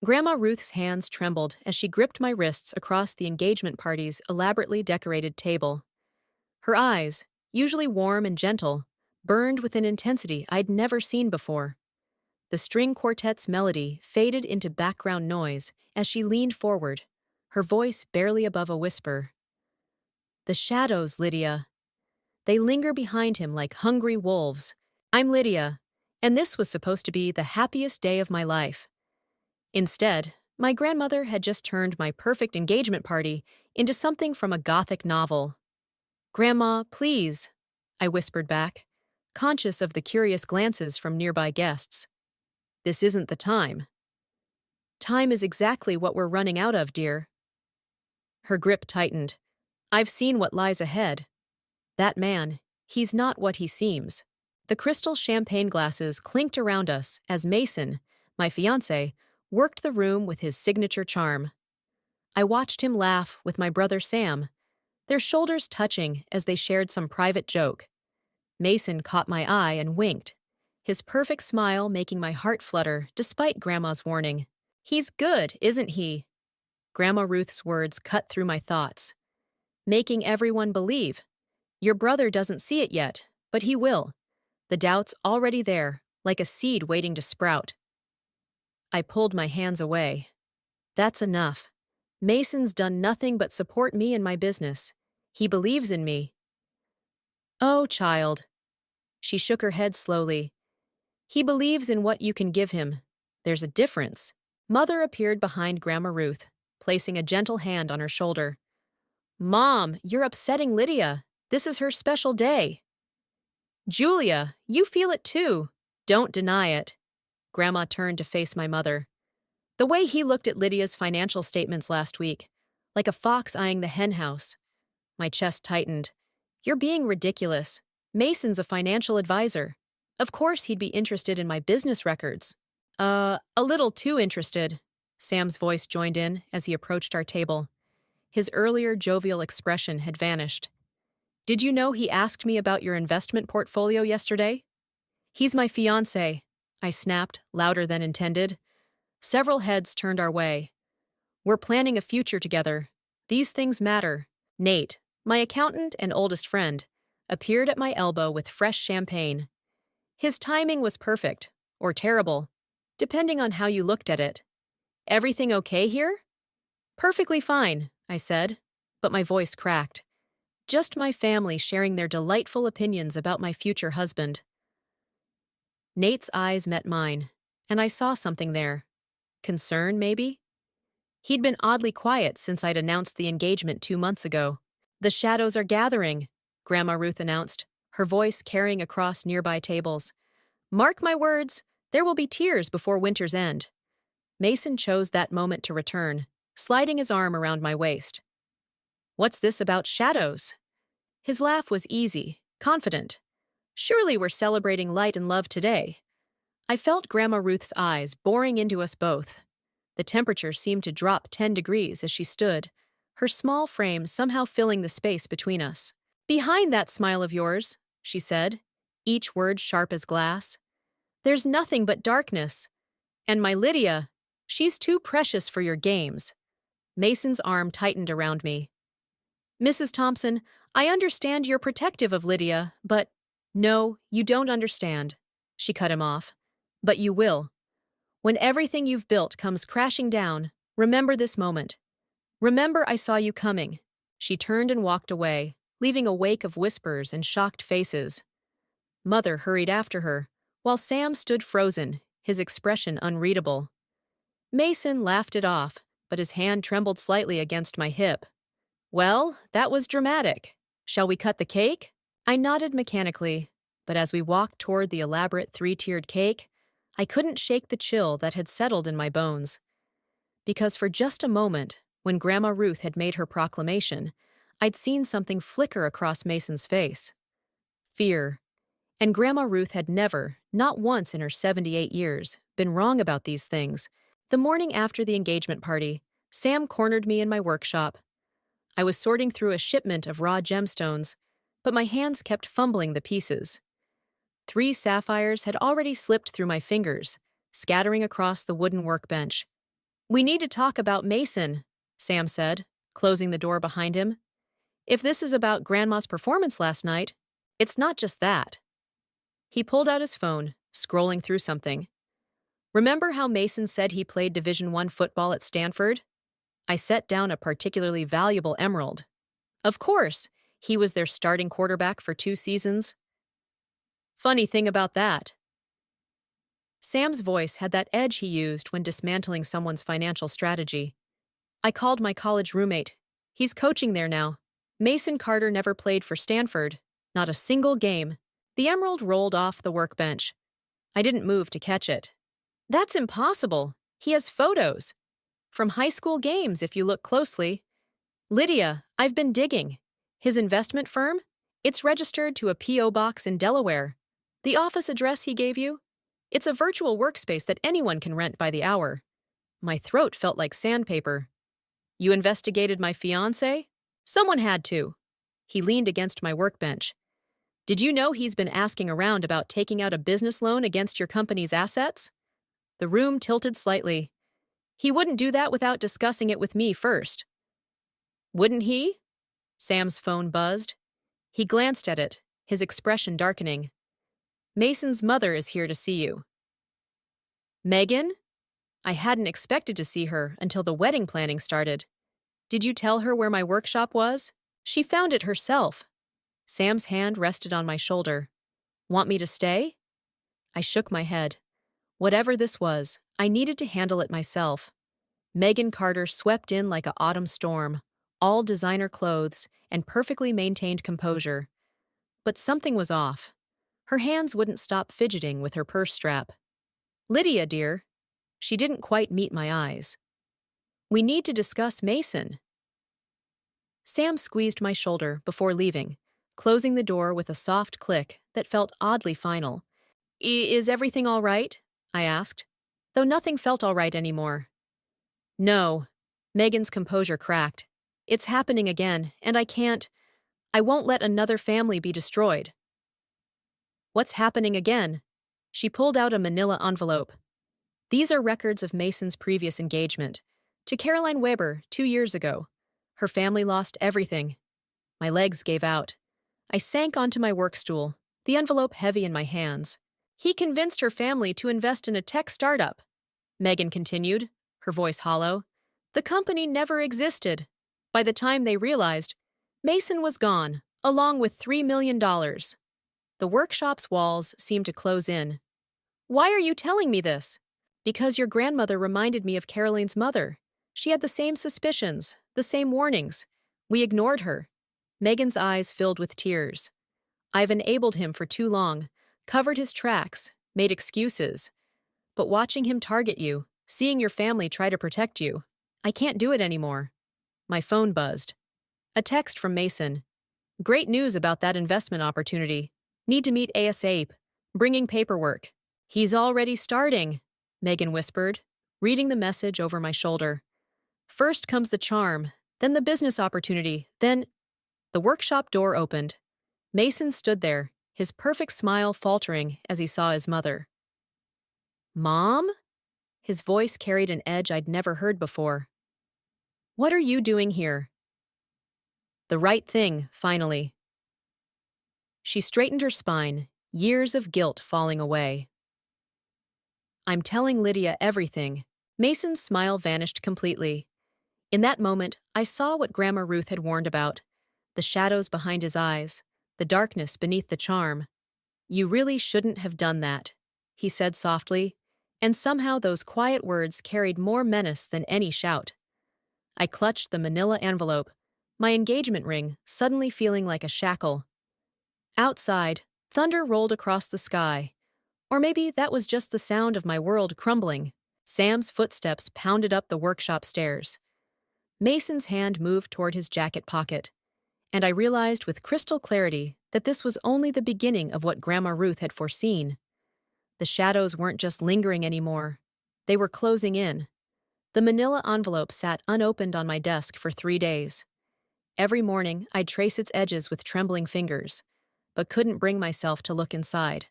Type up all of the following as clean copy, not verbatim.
Grandma Ruth's hands trembled as she gripped my wrists across the engagement party's elaborately decorated table. Her eyes, usually warm and gentle, burned with an intensity I'd never seen before. The string quartet's melody faded into background noise as she leaned forward, her voice barely above a whisper. "The shadows, Lydia. They linger behind him like hungry wolves. I'm Lydia, and this was supposed to be the happiest day of my life." Instead, my grandmother had just turned my perfect engagement party into something from a Gothic novel. "Grandma, please," I whispered back, conscious of the curious glances from nearby guests. "This isn't the time." "Time is exactly what we're running out of, dear." Her grip tightened. "I've seen what lies ahead. That man, he's not what he seems." The crystal champagne glasses clinked around us as Mason, my fiancé, worked the room with his signature charm. I watched him laugh with my brother Sam, their shoulders touching as they shared some private joke. Mason caught my eye and winked, his perfect smile making my heart flutter despite Grandma's warning. "He's good, isn't he?" Grandma Ruth's words cut through my thoughts. "Making everyone believe. Your brother doesn't see it yet, but he will. The doubt's already there, like a seed waiting to sprout." I pulled my hands away. "That's enough. Mason's done nothing but support me in my business. He believes in me." "Oh, child." She shook her head slowly. "He believes in what you can give him. There's a difference." Mother appeared behind Grandma Ruth, placing a gentle hand on her shoulder. "Mom, you're upsetting Lydia. This is her special day." "Julia, you feel it too. Don't deny it." Grandma turned to face my mother. "The way he looked at Lydia's financial statements last week, like a fox eyeing the henhouse." My chest tightened. "You're being ridiculous. Mason's a financial advisor. Of course he'd be interested in my business records." A little too interested." Sam's voice joined in as he approached our table. His earlier jovial expression had vanished. "Did you know he asked me about your investment portfolio yesterday?" "He's my fiancé," I snapped, louder than intended. Several heads turned our way. "We're planning a future together. These things matter." Nate, my accountant and oldest friend, appeared at my elbow with fresh champagne. His timing was perfect, or terrible, depending on how you looked at it. "Everything okay here?" "Perfectly fine," I said, but my voice cracked. Just my family sharing their delightful opinions about my future husband. Nate's eyes met mine, and I saw something there. Concern, maybe? He'd been oddly quiet since I'd announced the engagement 2 months ago. "The shadows are gathering," Grandma Ruth announced, her voice carrying across nearby tables. "Mark my words, there will be tears before winter's end." Mason chose that moment to return, sliding his arm around my waist. "What's this about shadows?" His laugh was easy, confident. "Surely we're celebrating light and love today." I felt Grandma Ruth's eyes boring into us both. The temperature seemed to drop 10 degrees as she stood, her small frame somehow filling the space between us. "Behind that smile of yours," she said, each word sharp as glass, "there's nothing but darkness. And my Lydia, she's too precious for your games." Mason's arm tightened around me. "Mrs. Thompson, I understand you're protective of Lydia, but—" "No, you don't understand," she cut him off. "But you will. When everything you've built comes crashing down, remember this moment. Remember I saw you coming." She turned and walked away, leaving a wake of whispers and shocked faces. Mother hurried after her, while Sam stood frozen, his expression unreadable. Mason laughed it off, but his hand trembled slightly against my hip. "Well, that was dramatic. Shall we cut the cake?" I nodded mechanically, but as we walked toward the elaborate three-tiered cake, I couldn't shake the chill that had settled in my bones. Because for just a moment, when Grandma Ruth had made her proclamation, I'd seen something flicker across Mason's face. Fear. And Grandma Ruth had never, not once in her 78 years, been wrong about these things. The morning after the engagement party, Sam cornered me in my workshop. I was sorting through a shipment of raw gemstones, but my hands kept fumbling the pieces. 3 sapphires had already slipped through my fingers, scattering across the wooden workbench. We need to talk about Mason, Sam said, closing the door behind him. If this is about Grandma's performance last night, it's not just that. He pulled out his phone, scrolling through something. Remember how Mason said he played Division I football at Stanford? I set down a particularly valuable emerald. Of course, he was their starting quarterback for 2 seasons. Funny thing about that. Sam's voice had that edge he used when dismantling someone's financial strategy. I called my college roommate. He's coaching there now. Mason Carter never played for Stanford. Not a single game. The emerald rolled off the workbench. I didn't move to catch it. That's impossible. He has photos. From high school games, if you look closely. Lydia, I've been digging. His investment firm? It's registered to a P.O. box in Delaware. The office address he gave you? It's a virtual workspace that anyone can rent by the hour. My throat felt like sandpaper. You investigated my fiancé? Someone had to. He leaned against my workbench. Did you know he's been asking around about taking out a business loan against your company's assets? The room tilted slightly. He wouldn't do that without discussing it with me first. Wouldn't he? Sam's phone buzzed. He glanced at it, his expression darkening. Mason's mother is here to see you. Megan? I hadn't expected to see her until the wedding planning started. Did you tell her where my workshop was? She found it herself. Sam's hand rested on my shoulder. Want me to stay? I shook my head. Whatever this was, I needed to handle it myself. Megan Carter swept in like an autumn storm, all designer clothes and perfectly maintained composure. But something was off. Her hands wouldn't stop fidgeting with her purse strap. Lydia, dear. She didn't quite meet my eyes. We need to discuss Mason. Sam squeezed my shoulder before leaving, closing the door with a soft click that felt oddly final. Is everything all right? I asked, though nothing felt all right anymore. No. Megan's composure cracked. It's happening again, and I won't let another family be destroyed. What's happening again? She pulled out a manila envelope. These are records of Mason's previous engagement. To Caroline Weber 2 years ago. Her family lost everything. My legs gave out. I sank onto my work stool, the envelope heavy in my hands. He convinced her family to invest in a tech startup. Megan continued, her voice hollow. The company never existed. By the time they realized, Mason was gone, along with $3 million. The workshop's walls seemed to close in. Why are you telling me this? Because your grandmother reminded me of Caroline's mother. She had the same suspicions, the same warnings. We ignored her. Megan's eyes filled with tears. I've enabled him for too long, covered his tracks, made excuses. But watching him target you, seeing your family try to protect you, I can't do it anymore. My phone buzzed. A text from Mason. Great news about that investment opportunity. Need to meet ASAP. Bringing paperwork. He's already starting, Megan whispered, reading the message over my shoulder. First comes the charm, then the business opportunity, then... The workshop door opened. Mason stood there, his perfect smile faltering as he saw his mother. Mom? His voice carried an edge I'd never heard before. What are you doing here? The right thing, finally. She straightened her spine, years of guilt falling away. I'm telling Lydia everything. Mason's smile vanished completely. In that moment, I saw what Grandma Ruth had warned about. The shadows behind his eyes, the darkness beneath the charm. You really shouldn't have done that, he said softly, and somehow those quiet words carried more menace than any shout. I clutched the manila envelope, my engagement ring suddenly feeling like a shackle. Outside, thunder rolled across the sky. Or maybe that was just the sound of my world crumbling. Sam's footsteps pounded up the workshop stairs. Mason's hand moved toward his jacket pocket, and I realized with crystal clarity that this was only the beginning of what Grandma Ruth had foreseen. The shadows weren't just lingering anymore. They were closing in. The manila envelope sat unopened on my desk for 3 days. Every morning, I'd trace its edges with trembling fingers, but couldn't bring myself to look inside.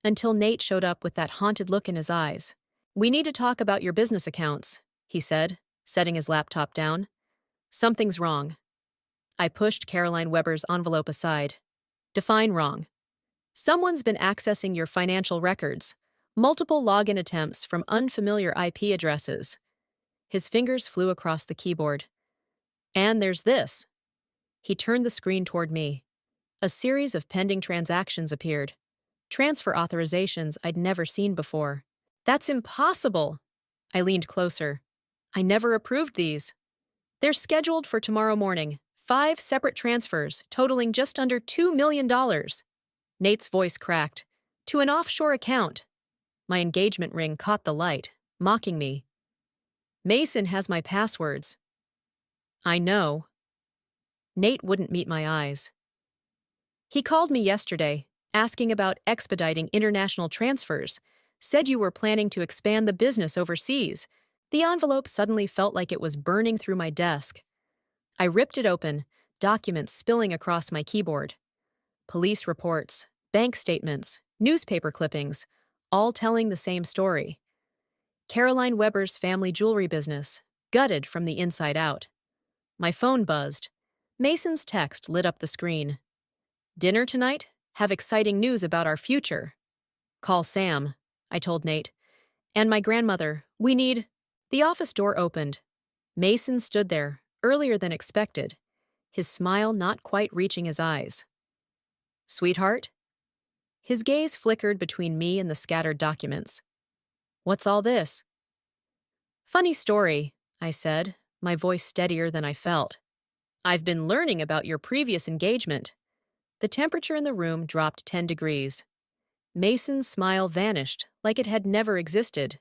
Until Nate showed up with that haunted look in his eyes. We need to talk about your business accounts. he said, setting his laptop down. Something's wrong. I pushed Caroline Weber's envelope aside. Define wrong. Someone's been accessing your financial records. Multiple login attempts from unfamiliar IP addresses. His fingers flew across the keyboard. And there's this. He turned the screen toward me. A series of pending transactions appeared. Transfer authorizations I'd never seen before. That's impossible! I leaned closer. I never approved these. They're scheduled for tomorrow morning. 5 separate transfers, totaling just under $2 million. Nate's voice cracked. To an offshore account. My engagement ring caught the light, mocking me. Mason has my passwords. I know. Nate wouldn't meet my eyes. He called me yesterday, asking about expediting international transfers. Said you were planning to expand the business overseas. The envelope suddenly felt like it was burning through my desk. I ripped it open, documents spilling across my keyboard. Police reports, bank statements, newspaper clippings, all telling the same story. Caroline Weber's family jewelry business, gutted from the inside out. My phone buzzed. Mason's text lit up the screen. Dinner tonight? Have exciting news about our future. Call Sam, I told Nate. And my grandmother, we need... The office door opened. Mason stood there, earlier than expected, his smile not quite reaching his eyes. Sweetheart? His gaze flickered between me and the scattered documents. What's all this? Funny story, I said, my voice steadier than I felt. I've been learning about your previous engagement. The temperature in the room dropped 10 degrees. Mason's smile vanished like it had never existed.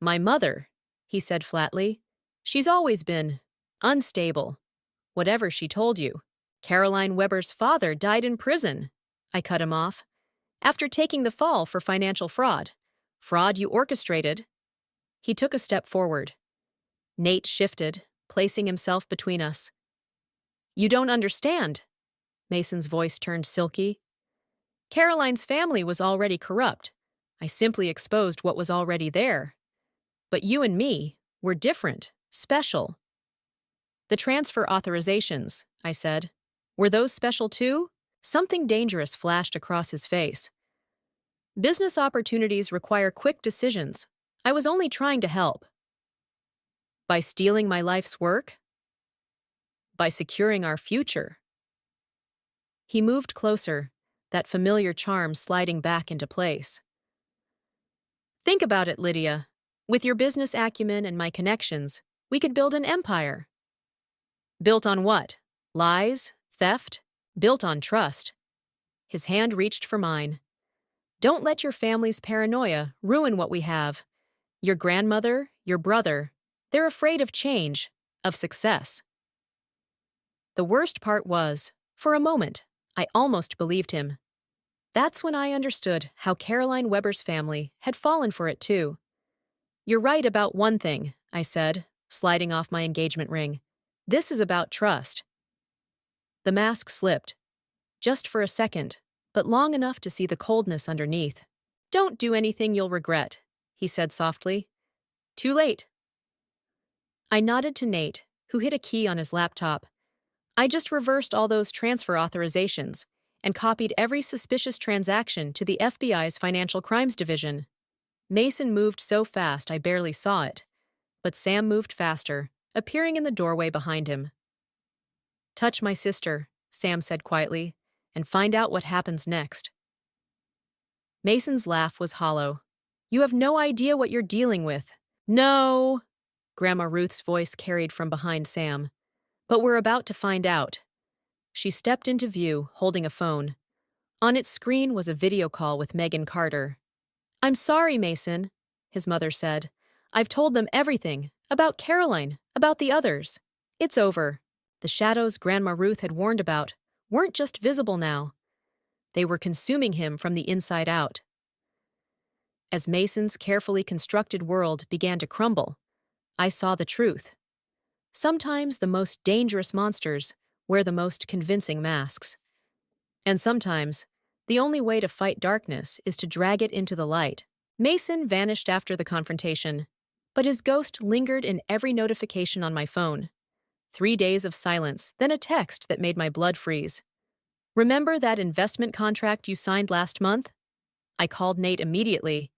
My mother, he said flatly. She's always been unstable. Whatever she told you. Caroline Weber's father died in prison. I cut him off. After taking the fall for financial fraud. Fraud you orchestrated. He took a step forward. Nate shifted, placing himself between us. You don't understand. Mason's voice turned silky. Caroline's family was already corrupt. I simply exposed what was already there. But you and me were different, special. The transfer authorizations, I said. Were those special too? Something dangerous flashed across his face. Business opportunities require quick decisions. I was only trying to help. By stealing my life's work? By securing our future. He moved closer, that familiar charm sliding back into place. Think about it, Lydia. With your business acumen and my connections, we could build an empire. Built on what? Lies? Theft? Built on trust. His hand reached for mine. Don't let your family's paranoia ruin what we have. Your grandmother, your brother, they're afraid of change, of success. The worst part was, for a moment, I almost believed him. That's when I understood how Caroline Weber's family had fallen for it too. You're right about one thing, I said, sliding off my engagement ring. This is about trust. The mask slipped. Just for a second, but long enough to see the coldness underneath. Don't do anything you'll regret, he said softly. Too late. I nodded to Nate, who hit a key on his laptop. I just reversed all those transfer authorizations and copied every suspicious transaction to the FBI's Financial Crimes Division. Mason moved so fast I barely saw it, but Sam moved faster, appearing in the doorway behind him. Touch my sister, Sam said quietly, and find out what happens next. Mason's laugh was hollow. You have no idea what you're dealing with. No! Grandma Ruth's voice carried from behind Sam. But we're about to find out. She stepped into view, holding a phone. On its screen was a video call with Megan Carter. I'm sorry, Mason, his mother said. I've told them everything, about Caroline, about the others. It's over. The shadows Grandma Ruth had warned about weren't just visible now. They were consuming him from the inside out. As Mason's carefully constructed world began to crumble, I saw the truth. Sometimes the most dangerous monsters wear the most convincing masks. And sometimes, the only way to fight darkness is to drag it into the light. Mason vanished after the confrontation. But his ghost lingered in every notification on my phone. 3 days of silence, then a text that made my blood freeze. Remember that investment contract you signed last month? I called Nate immediately.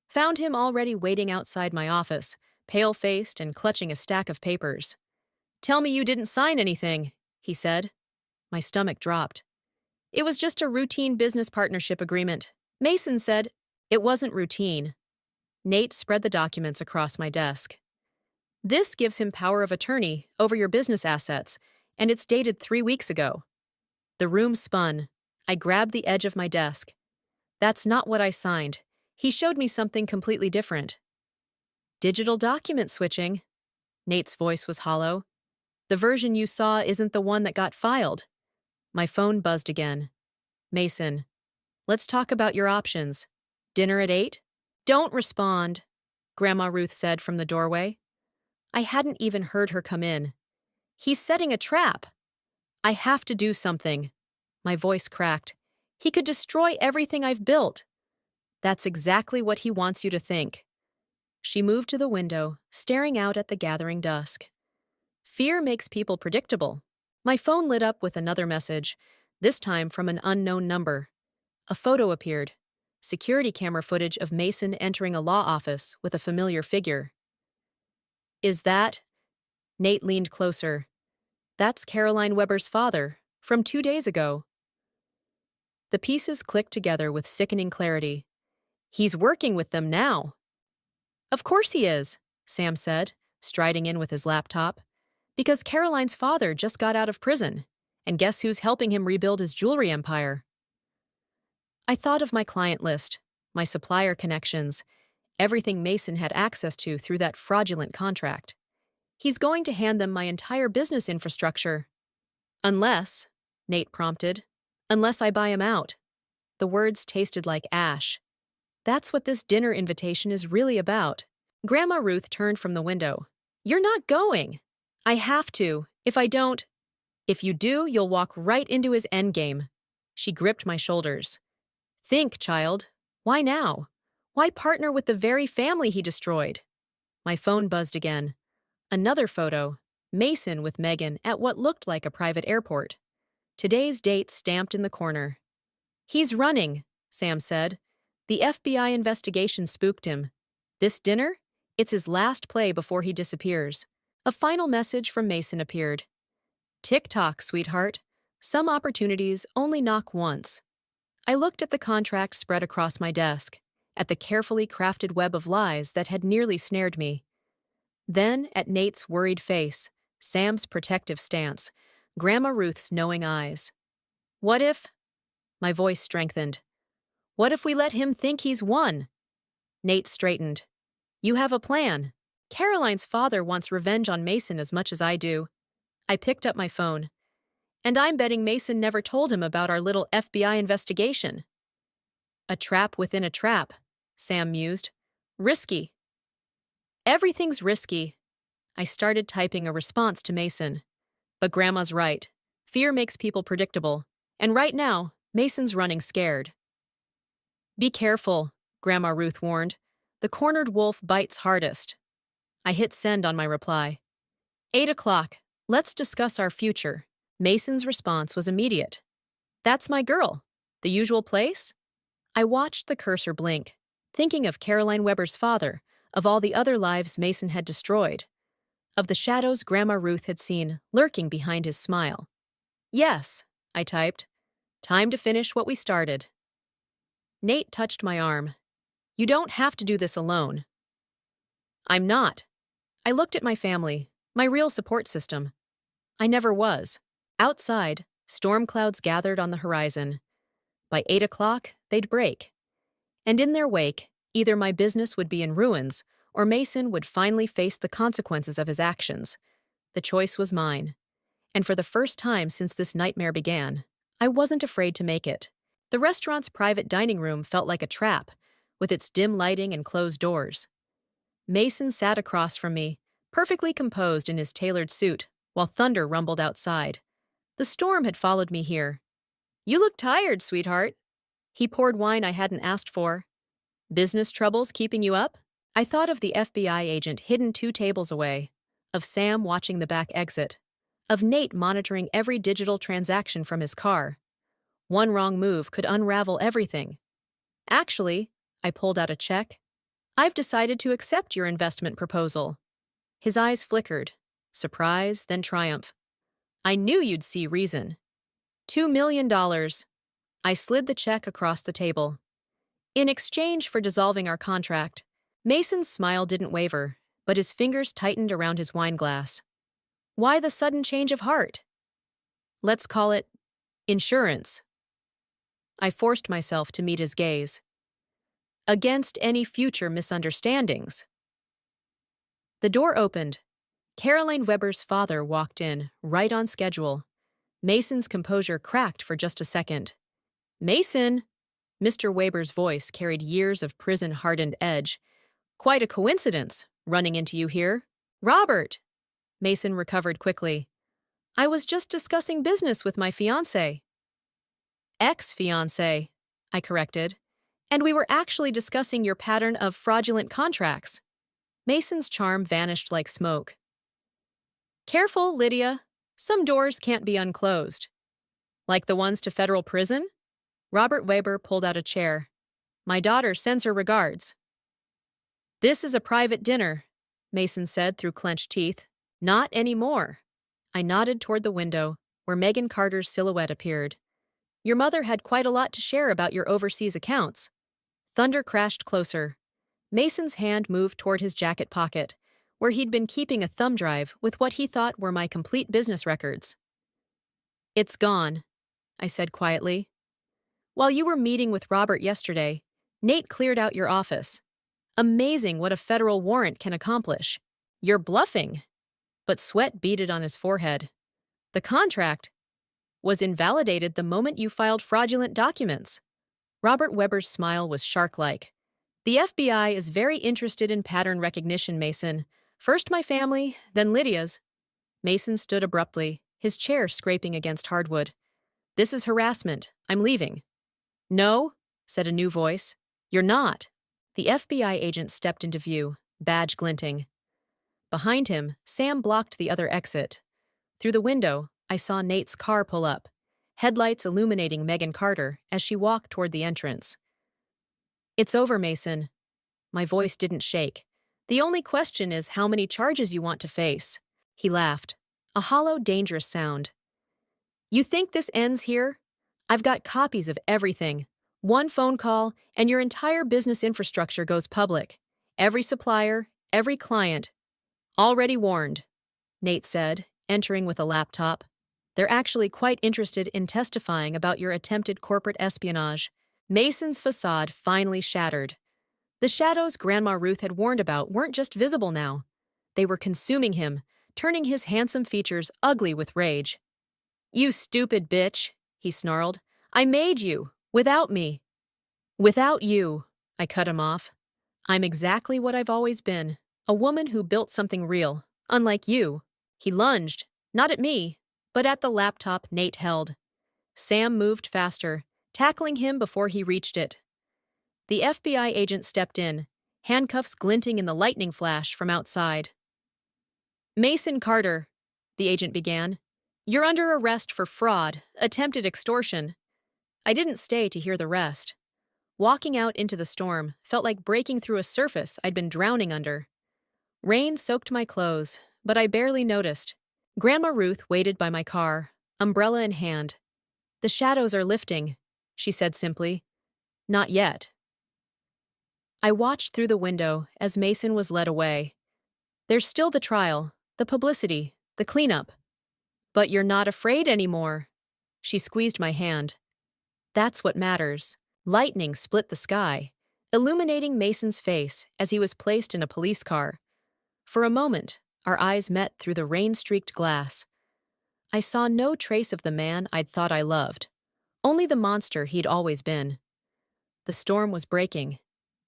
Found him already waiting outside my office, pale-faced and clutching a stack of papers. "Tell me you didn't sign anything," he said. My stomach dropped. "It was just a routine business partnership agreement." Mason said. It wasn't routine. Nate spread the documents across my desk. "This gives him power of attorney over your business assets, and it's dated 3 weeks ago." The room spun. I grabbed the edge of my desk. "That's not what I signed. He showed me something completely different." "Digital document switching." Nate's voice was hollow. "The version you saw isn't the one that got filed." My phone buzzed again. "Mason, let's talk about your options. Dinner at 8? "Don't respond," Grandma Ruth said from the doorway. I hadn't even heard her come in. "He's setting a trap." "I have to do something." My voice cracked. "He could destroy everything I've built." "That's exactly what he wants you to think." She moved to the window, staring out at the gathering dusk. "Fear makes people predictable." My phone lit up with another message, this time from an unknown number. A photo appeared. Security camera footage of Mason entering a law office with a familiar figure. "Is that?" Nate leaned closer. "That's Caroline Weber's father, from 2 days ago." The pieces clicked together with sickening clarity. "He's working with them now." "Of course he is," Sam said, striding in with his laptop. "Because Caroline's father just got out of prison, and guess who's helping him rebuild his jewelry empire?" I thought of my client list, my supplier connections, everything Mason had access to through that fraudulent contract. He's going to hand them my entire business infrastructure. "Unless," Nate prompted, "unless I buy him out." The words tasted like ash. That's what this dinner invitation is really about. Grandma Ruth turned from the window. "You're not going." "I have to. If I don't—" "If you do, you'll walk right into his endgame." She gripped my shoulders. "Think, child. Why now? Why partner with the very family he destroyed?" My phone buzzed again. Another photo. Mason with Megan at what looked like a private airport. Today's date stamped in the corner. "He's running," Sam said. "The FBI investigation spooked him. This dinner? It's his last play before he disappears." A final message from Mason appeared. "Tick-tock, sweetheart. Some opportunities only knock once." I looked at the contract spread across my desk, at the carefully crafted web of lies that had nearly snared me. Then at Nate's worried face, Sam's protective stance, Grandma Ruth's knowing eyes. "What if—" My voice strengthened. "What if we let him think he's won?" Nate straightened. "You have a plan. Caroline's father wants revenge on Mason as much as I do." I picked up my phone. "And I'm betting Mason never told him about our little FBI investigation." "A trap within a trap," Sam mused. "Risky." "Everything's risky." I started typing a response to Mason. But Grandma's right. Fear makes people predictable. And right now, Mason's running scared. "Be careful," Grandma Ruth warned. "The cornered wolf bites hardest." I hit send on my reply. 8 o'clock. Let's discuss our future." Mason's response was immediate. "That's my girl. The usual place?" I watched the cursor blink, thinking of Caroline Weber's father, of all the other lives Mason had destroyed, of the shadows Grandma Ruth had seen lurking behind his smile. "Yes," I typed. "Time to finish what we started." Nate touched my arm. "You don't have to do this alone." "I'm not." I looked at my family, my real support system. I never was. Outside, storm clouds gathered on the horizon. By 8 o'clock, they'd break. And in their wake, either my business would be in ruins, or Mason would finally face the consequences of his actions. The choice was mine. And for the first time since this nightmare began, I wasn't afraid to make it. The restaurant's private dining room felt like a trap, with its dim lighting and closed doors. Mason sat across from me, perfectly composed in his tailored suit, while thunder rumbled outside. The storm had followed me here. "You look tired, sweetheart." He poured wine I hadn't asked for. "Business troubles keeping you up?" I thought of the FBI agent hidden 2 tables away, of Sam watching the back exit, of Nate monitoring every digital transaction from his car. One wrong move could unravel everything. Actually, I pulled out a check. I've decided to accept your investment proposal. His eyes flickered. Surprise, then triumph. I knew you'd see reason. $2 million. I slid the check across the table. In exchange for dissolving our contract, Mason's smile didn't waver, but his fingers tightened around his wine glass. Why the sudden change of heart? Let's call it insurance. I forced myself to meet his gaze. Against any future misunderstandings. The door opened. Caroline Weber's father walked in, right on schedule. Mason's composure cracked for just a second. Mason! Mr. Weber's voice carried years of prison-hardened edge. Quite a coincidence, running into you here. Robert! Mason recovered quickly. I was just discussing business with my fiancé. Ex-fiancé, I corrected. And we were actually discussing your pattern of fraudulent contracts. Mason's charm vanished like smoke. Careful, Lydia. Some doors can't be unclosed. Like the ones to federal prison? Robert Weber pulled out a chair. My daughter sends her regards. This is a private dinner, Mason said through clenched teeth. Not anymore. I nodded toward the window, where Megan Carter's silhouette appeared. Your mother had quite a lot to share about your overseas accounts. Thunder crashed closer. Mason's hand moved toward his jacket pocket, where he'd been keeping a thumb drive with what he thought were my complete business records. It's gone, I said quietly. While you were meeting with Robert yesterday, Nate cleared out your office. Amazing what a federal warrant can accomplish. You're bluffing. But sweat beaded on his forehead. The contract was invalidated the moment you filed fraudulent documents. Robert Weber's smile was shark-like. The FBI is very interested in pattern recognition, Mason. First my family, then Lydia's. Mason stood abruptly, his chair scraping against hardwood. This is harassment. I'm leaving. No, said a new voice. You're not. The FBI agent stepped into view, badge glinting. Behind him, Sam blocked the other exit. Through the window, I saw Nate's car pull up, headlights illuminating Megan Carter as she walked toward the entrance. It's over, Mason. My voice didn't shake. The only question is how many charges you want to face. He laughed, a hollow, dangerous sound. You think this ends here? I've got copies of everything. One phone call, and your entire business infrastructure goes public. Every supplier, every client. Already warned, Nate said, entering with a laptop. They're actually quite interested in testifying about your attempted corporate espionage. Mason's facade finally shattered. The shadows Grandma Ruth had warned about weren't just visible now. They were consuming him, turning his handsome features ugly with rage. You stupid bitch, he snarled. I made you, without me. Without you, I cut him off. I'm exactly what I've always been, a woman who built something real, unlike you. He lunged, not at me, but at the laptop Nate held. Sam moved faster, tackling him before he reached it. The FBI agent stepped in, handcuffs glinting in the lightning flash from outside. Mason Carter, the agent began. You're under arrest for fraud, attempted extortion. I didn't stay to hear the rest. Walking out into the storm felt like breaking through a surface I'd been drowning under. Rain soaked my clothes, but I barely noticed. Grandma Ruth waited by my car, umbrella in hand. The shadows are lifting, she said simply. Not yet. I watched through the window as Mason was led away. There's still the trial, the publicity, the cleanup. But you're not afraid anymore. She squeezed my hand. That's what matters. Lightning split the sky, illuminating Mason's face as he was placed in a police car. For a moment, our eyes met through the rain-streaked glass. I saw no trace of the man I'd thought I loved, only the monster he'd always been. The storm was breaking,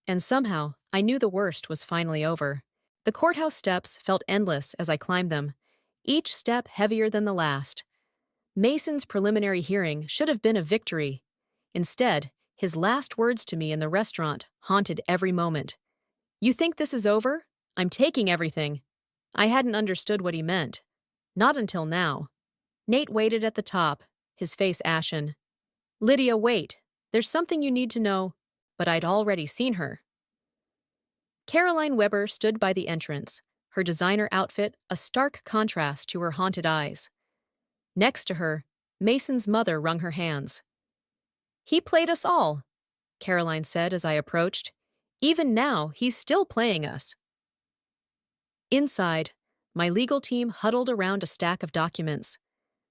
and somehow I knew the worst was finally over. The courthouse steps felt endless as I climbed them, each step heavier than the last. Mason's preliminary hearing should have been a victory. Instead, his last words to me in the restaurant haunted every moment. You think this is over? I'm taking everything. I hadn't understood what he meant. Not until now. Nate waited at the top, his face ashen. Lydia, wait. There's something you need to know. But I'd already seen her. Caroline Weber stood by the entrance, her designer outfit a stark contrast to her haunted eyes. Next to her, Mason's mother wrung her hands. He played us all, Caroline said as I approached. Even now, he's still playing us. Inside, my legal team huddled around a stack of documents.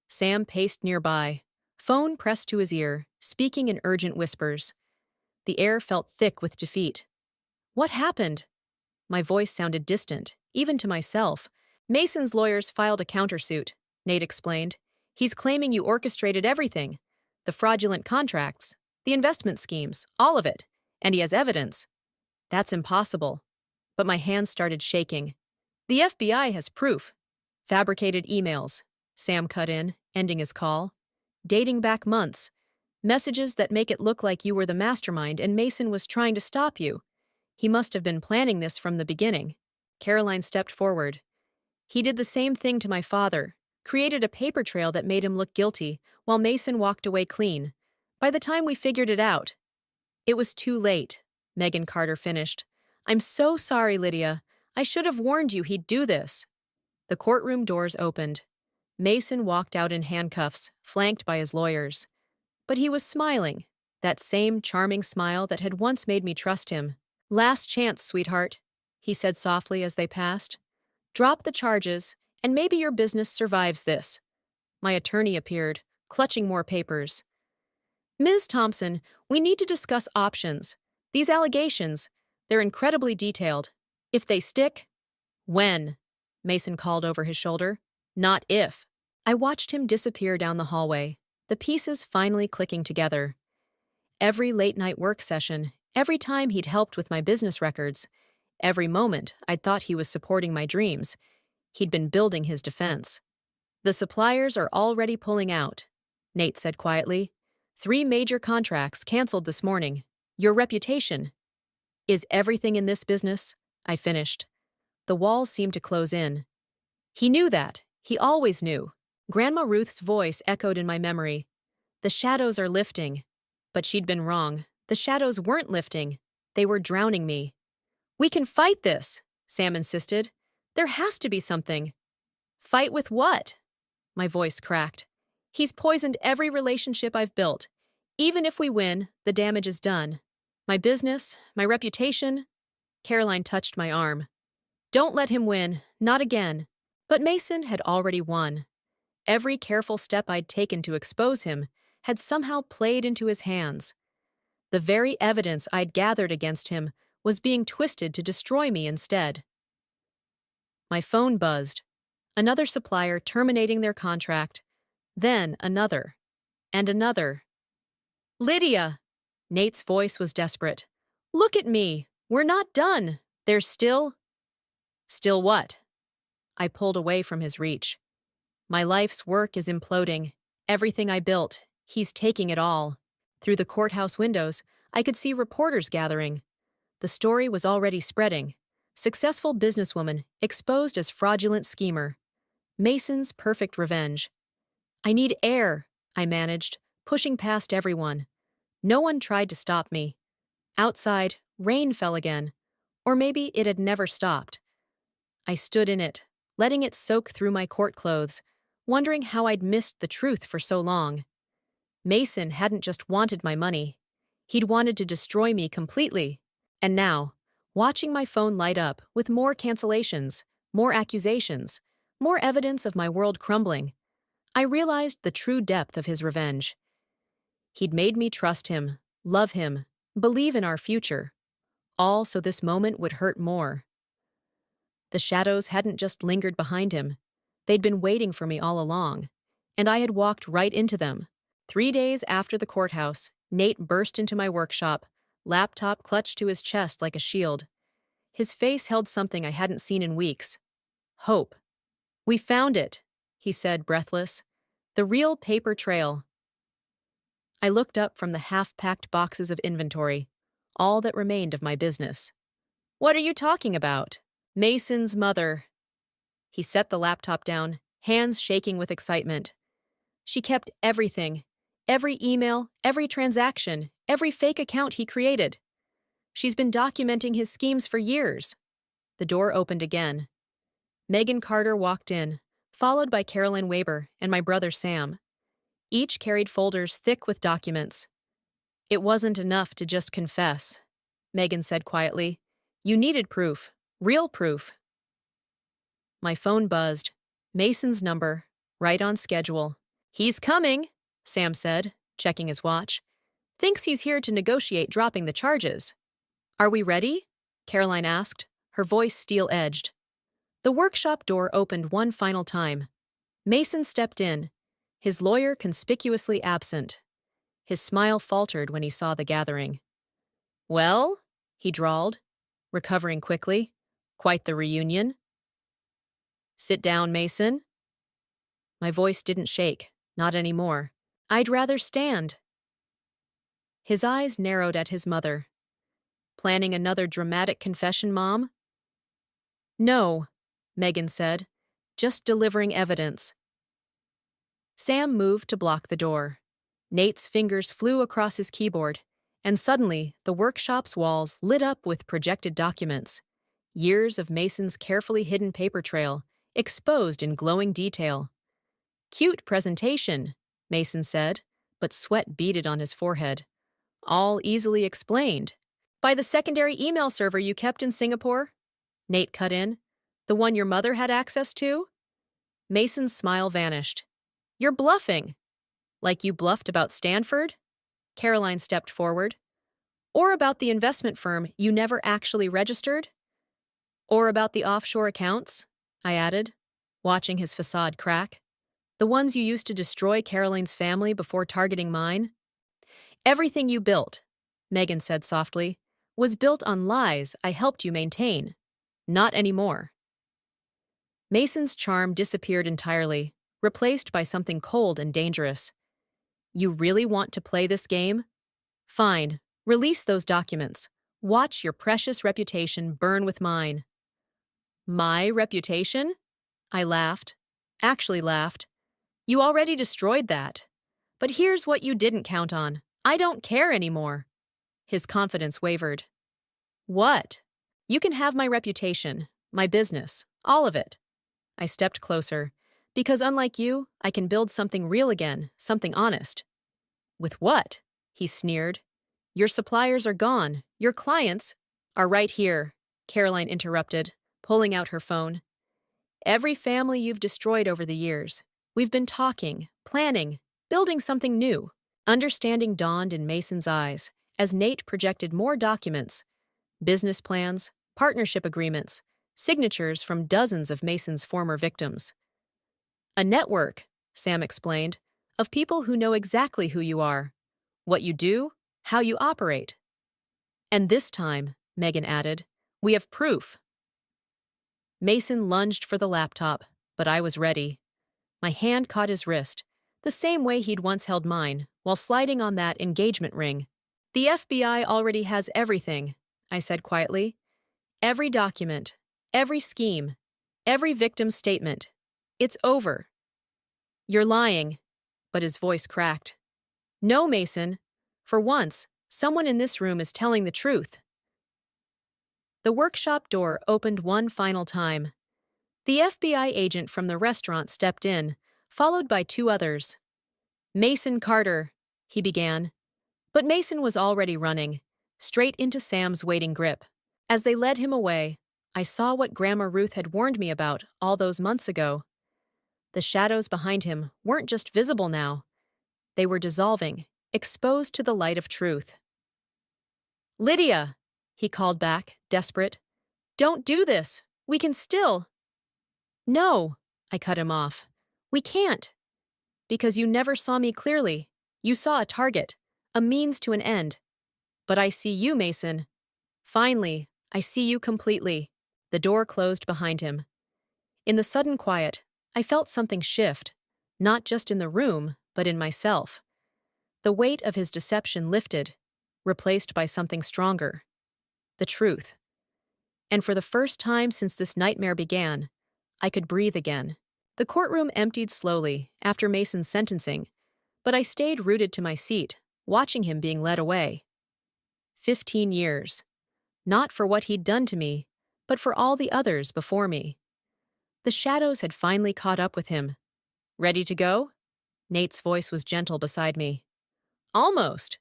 Sam paced nearby, phone pressed to his ear, speaking in urgent whispers. The air felt thick with defeat. What happened? My voice sounded distant, even to myself. Mason's lawyers filed a countersuit, Nate explained. He's claiming you orchestrated everything. The fraudulent contracts, the investment schemes, all of it. And he has evidence. That's impossible. But my hands started shaking. The FBI has proof. Fabricated emails, Sam cut in, ending his call. Dating back months. Messages that make it look like you were the mastermind and Mason was trying to stop you. He must have been planning this from the beginning. Caroline stepped forward. He did the same thing to my father, created a paper trail that made him look guilty, while Mason walked away clean. By the time we figured it out, it was too late, Megan Carter finished. I'm so sorry, Lydia. I should have warned you he'd do this. The courtroom doors opened. Mason walked out in handcuffs, flanked by his lawyers. But he was smiling, that same charming smile that had once made me trust him. Last chance, sweetheart, he said softly as they passed. Drop the charges, and maybe your business survives this. My attorney appeared, clutching more papers. Ms. Thompson, we need to discuss options. These allegations, they're incredibly detailed. If they stick, when? Mason called over his shoulder. Not if. I watched him disappear down the hallway, the pieces finally clicking together. Every late-night work session, every time he'd helped with my business records, every moment I'd thought he was supporting my dreams, he'd been building his defense. The suppliers are already pulling out, Nate said quietly. 3 major contracts canceled this morning. Your reputation. Is everything in this business? I finished. The walls seemed to close in. He knew that. He always knew. Grandma Ruth's voice echoed in my memory. The shadows are lifting. But she'd been wrong. The shadows weren't lifting. They were drowning me. We can fight this, Sam insisted. There has to be something. Fight with what? My voice cracked. He's poisoned every relationship I've built. Even if we win, the damage is done. My business, my reputation. Caroline touched my arm. Don't let him win, not again. But Mason had already won. Every careful step I'd taken to expose him had somehow played into his hands. The very evidence I'd gathered against him was being twisted to destroy me instead. My phone buzzed. Another supplier terminating their contract. Then another. And another. Lydia! Nate's voice was desperate. Look at me. We're not done. There's still... Still what? I pulled away from his reach. My life's work is imploding. Everything I built, he's taking it all. Through the courthouse windows, I could see reporters gathering. The story was already spreading. Successful businesswoman exposed as fraudulent schemer. Mason's perfect revenge. I need air, I managed, pushing past everyone. No one tried to stop me. Outside, rain fell again. Or maybe it had never stopped. I stood in it, letting it soak through my court clothes, wondering how I'd missed the truth for so long. Mason hadn't just wanted my money. He'd wanted to destroy me completely. And now, watching my phone light up with more cancellations, more accusations, more evidence of my world crumbling, I realized the true depth of his revenge. He'd made me trust him, love him, believe in our future, all so this moment would hurt more. The shadows hadn't just lingered behind him. They'd been waiting for me all along, and I had walked right into them. 3 days after the courthouse, Nate burst into my workshop, laptop clutched to his chest like a shield. His face held something I hadn't seen in weeks. Hope. We found it, he said, breathless. The real paper trail. I looked up from the half-packed boxes of inventory, all that remained of my business. What are you talking about? Mason's mother. He set the laptop down, hands shaking with excitement. She kept everything. Every email, every transaction, every fake account he created. She's been documenting his schemes for years. The door opened again. Megan Carter walked in, followed by Carolyn Weber and my brother Sam. Each carried folders thick with documents. It wasn't enough to just confess, Megan said quietly. You needed proof. Real proof. My phone buzzed. Mason's number. Right on schedule. He's coming, Sam said, checking his watch. Thinks he's here to negotiate dropping the charges. Are we ready? Caroline asked, her voice steel-edged. The workshop door opened one final time. Mason stepped in, his lawyer conspicuously absent. His smile faltered when he saw the gathering. Well, he drawled, recovering quickly. Quite the reunion. Sit down, Mason. My voice didn't shake, not anymore. I'd rather stand. His eyes narrowed at his mother. Planning another dramatic confession, Mom? No, Megan said, just delivering evidence. Sam moved to block the door. Nate's fingers flew across his keyboard, and suddenly the workshop's walls lit up with projected documents. Years of Mason's carefully hidden paper trail, exposed in glowing detail. Cute presentation, Mason said, but sweat beaded on his forehead. All easily explained. By the secondary email server you kept in Singapore? Nate cut in. The one your mother had access to? Mason's smile vanished. You're bluffing. Like you bluffed about Stanford? Caroline stepped forward. Or about the investment firm you never actually registered? Or about the offshore accounts? I added, watching his facade crack. The ones you used to destroy Caroline's family before targeting mine? Everything you built, Megan said softly, was built on lies I helped you maintain. Not anymore. Mason's charm disappeared entirely, replaced by something cold and dangerous. You really want to play this game? Fine, release those documents. Watch your precious reputation burn with mine. My reputation? I laughed. Actually laughed. You already destroyed that. But here's what you didn't count on. I don't care anymore. His confidence wavered. What? You can have my reputation, my business, all of it. I stepped closer, because unlike you, I can build something real again, something honest. With what? He sneered. Your suppliers are gone. Your clients are right here, Caroline interrupted, pulling out her phone. Every family you've destroyed over the years. We've been talking, planning, building something new. Understanding dawned in Mason's eyes as Nate projected more documents, business plans, partnership agreements, signatures from dozens of Mason's former victims. A network, Sam explained, of people who know exactly who you are, what you do, how you operate. And this time, Megan added, we have proof. Mason lunged for the laptop, but I was ready. My hand caught his wrist, the same way he'd once held mine, while sliding on that engagement ring. The FBI already has everything, I said quietly. Every document, every scheme, every victim's statement. It's over. You're lying, but his voice cracked. No, Mason. For once, someone in this room is telling the truth. The workshop door opened one final time. The FBI agent from the restaurant stepped in, followed by two others. Mason Carter, he began. But Mason was already running, straight into Sam's waiting grip. As they led him away, I saw what Grandma Ruth had warned me about all those months ago. The shadows behind him weren't just visible now. They were dissolving, exposed to the light of truth. Lydia, he called back, desperate. Don't do this. We can still. No, I cut him off. We can't. Because you never saw me clearly. You saw a target, a means to an end. But I see you, Mason. Finally, I see you completely. The door closed behind him. In the sudden quiet, I felt something shift, not just in the room, but in myself. The weight of his deception lifted, replaced by something stronger. The truth. And for the first time since this nightmare began, I could breathe again. The courtroom emptied slowly after Mason's sentencing, but I stayed rooted to my seat, watching him being led away. 15 years. Not for what he'd done to me, but for all the others before me. The shadows had finally caught up with him. Ready to go? Nate's voice was gentle beside me. Almost.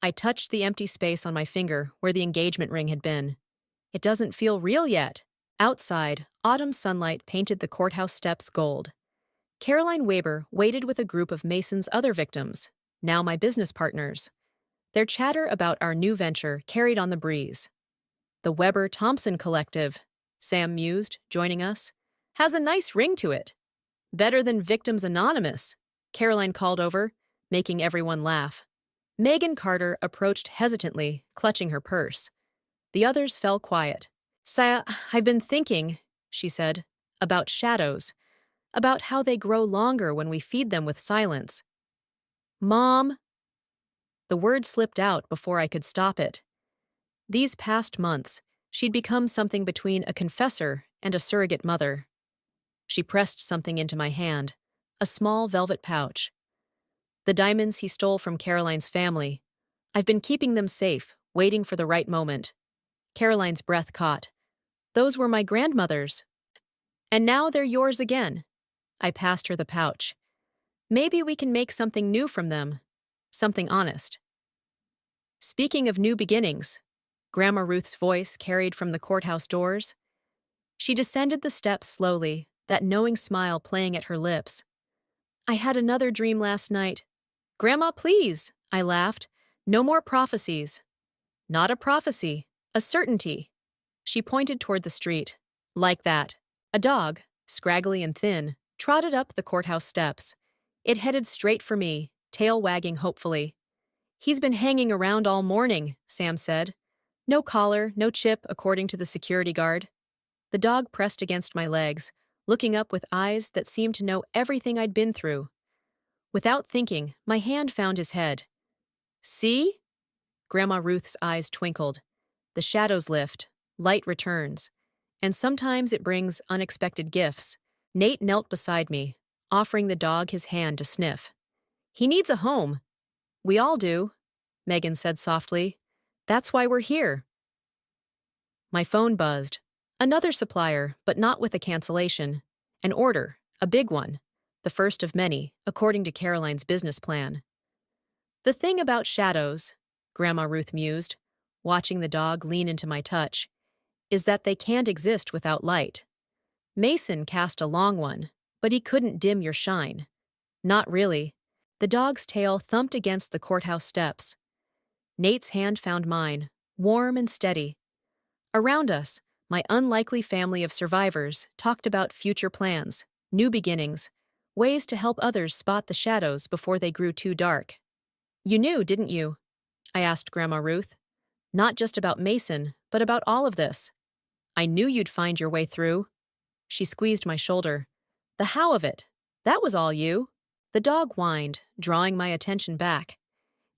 I touched the empty space on my finger where the engagement ring had been. It doesn't feel real yet. Outside, autumn sunlight painted the courthouse steps gold. Caroline Weber waited with a group of Mason's other victims, now my business partners. Their chatter about our new venture carried on the breeze. The Weber-Thompson Collective, Sam mused, joining us, has a nice ring to it. Better than Victims Anonymous, Caroline called over, making everyone laugh. Megan Carter approached hesitantly, clutching her purse. The others fell quiet. Saya, I've been thinking, she said, about shadows, about how they grow longer when we feed them with silence. Mom? The word slipped out before I could stop it. These past months, she'd become something between a confessor and a surrogate mother. She pressed something into my hand, a small velvet pouch. The diamonds he stole from Caroline's family. I've been keeping them safe, waiting for the right moment. Caroline's breath caught. Those were my grandmother's. And now they're yours again. I passed her the pouch. Maybe we can make something new from them. Something honest. Speaking of new beginnings, Grandma Ruth's voice carried from the courthouse doors. She descended the steps slowly, that knowing smile playing at her lips. I had another dream last night. Grandma, please, I laughed. No more prophecies. Not a prophecy, a certainty. She pointed toward the street. Like that. A dog, scraggly and thin, trotted up the courthouse steps. It headed straight for me, tail wagging hopefully. He's been hanging around all morning, Sam said. No collar, no chip, according to the security guard. The dog pressed against my legs, looking up with eyes that seemed to know everything I'd been through. Without thinking, my hand found his head. See? Grandma Ruth's eyes twinkled. The shadows lift, light returns, and sometimes it brings unexpected gifts. Nate knelt beside me, offering the dog his hand to sniff. He needs a home. We all do, Megan said softly. That's why we're here. My phone buzzed. Another supplier, but not with a cancellation. An order, a big one. The first of many, according to Caroline's business plan. The thing about shadows, Grandma Ruth mused, watching the dog lean into my touch, is that they can't exist without light. Mason cast a long one, but he couldn't dim your shine. Not really. The dog's tail thumped against the courthouse steps. Nate's hand found mine, warm and steady. Around us, my unlikely family of survivors talked about future plans, new beginnings, ways to help others spot the shadows before they grew too dark. You knew, didn't you? I asked Grandma Ruth. Not just about Mason, but about all of this. I knew you'd find your way through. She squeezed my shoulder. The how of it. That was all you. The dog whined, drawing my attention back.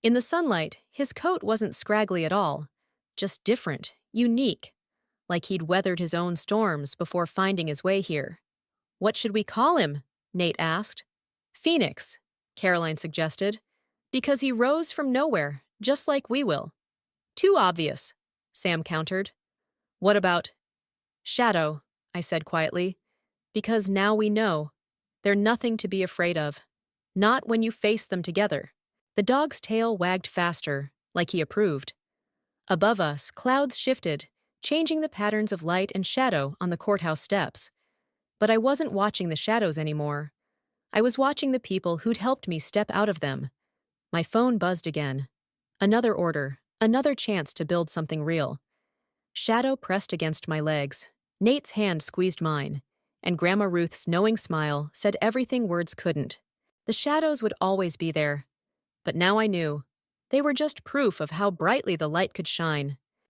In the sunlight, his coat wasn't scraggly at all. Just different, unique. Like he'd weathered his own storms before finding his way here. What should we call him? Nate asked. Phoenix, Caroline suggested. Because he rose from nowhere, just like we will. Too obvious, Sam countered. What about Shadow, I said quietly. Because now we know. They're nothing to be afraid of. Not when you face them together. The dog's tail wagged faster, like he approved. Above us, clouds shifted, changing the patterns of light and shadow on the courthouse steps. But I wasn't watching the shadows anymore. I was watching the people who'd helped me step out of them. My phone buzzed again. Another order, another chance to build something real. Shadow pressed against my legs. Nate's hand squeezed mine, and Grandma Ruth's knowing smile said everything words couldn't. The shadows would always be there. But now I knew. They were just proof of how brightly the light could shine.